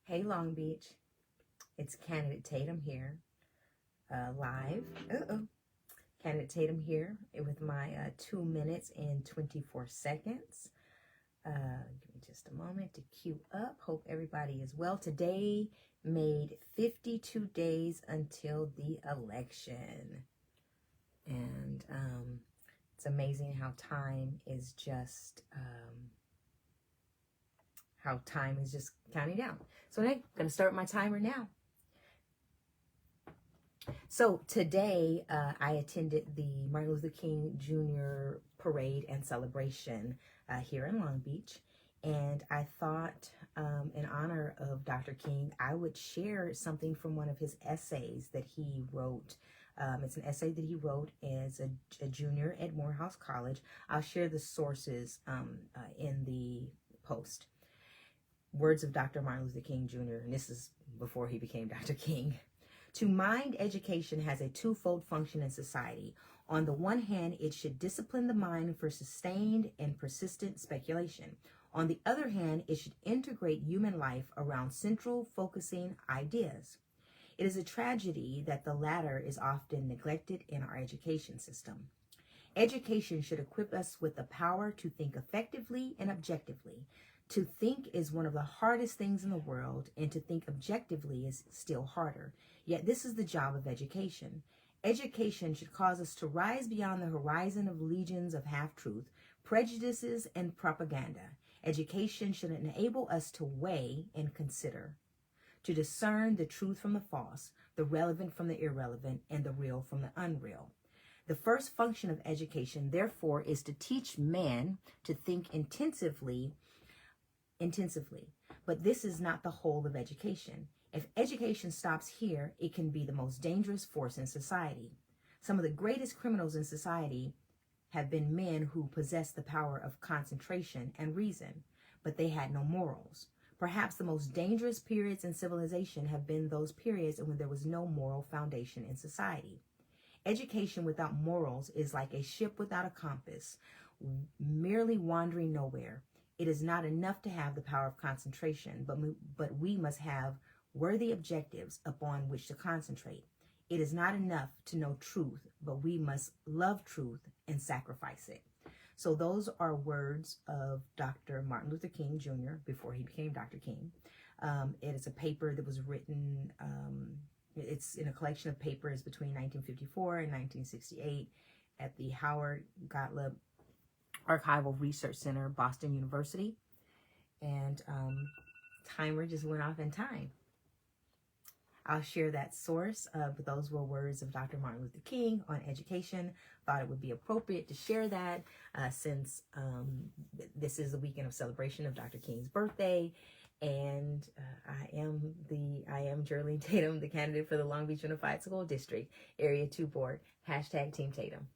Hey Long Beach, it's Candidate Tatum here, live. Candidate Tatum here with my 2 minutes and 24 seconds. Give me just a moment to queue up. Hope everybody is well. Today made 52 days until the election. And it's amazing how time is just counting down. So I'm going to start my timer now. So today I attended the Martin Luther King Jr. parade and celebration here in Long Beach. And I thought in honor of Dr. King, I would share something from one of his essays that he wrote. It's an essay that he wrote as a junior at Morehouse College. I'll share the sources in the post. Words of Dr. Martin Luther King Jr., and this is before he became Dr. King. To mind, education has a twofold function in society. On the one hand, it should discipline the mind for sustained and persistent speculation. On the other hand, it should integrate human life around central focusing ideas. It is a tragedy that the latter is often neglected in our education system. Education should equip us with the power to think effectively and objectively. To think is one of the hardest things in the world, and to think objectively is still harder. Yet this is the job of education. Education should cause us to rise beyond the horizon of legions of half-truth, prejudices, and propaganda. Education should enable us to weigh and consider, to discern the truth from the false, the relevant from the irrelevant, and the real from the unreal. The first function of education, therefore, is to teach man to think intensively, but this is not the whole of education. If education stops here, it can be the most dangerous force in society. Some of the greatest criminals in society have been men who possessed the power of concentration and reason, but they had no morals. Perhaps the most dangerous periods in civilization have been those periods when there was no moral foundation in society. Education without morals is like a ship without a compass, merely wandering nowhere. It is not enough to have the power of concentration, but we must have worthy objectives upon which to concentrate. It is not enough to know truth, but we must love truth and sacrifice it. So those are words of Dr. Martin Luther King Jr. before he became Dr. King. It is a paper that was written, it's in a collection of papers between 1954 and 1968 at the Howard Gottlieb Archival Research Center, Boston University. And timer just went off in time. I'll share that source, but those were words of Dr. Martin Luther King on education. Thought it would be appropriate to share that since this is the weekend of celebration of Dr. King's birthday. And I am Jerlene Tatum, the candidate for the Long Beach Unified School District, Area 2 Board, #Team Tatum.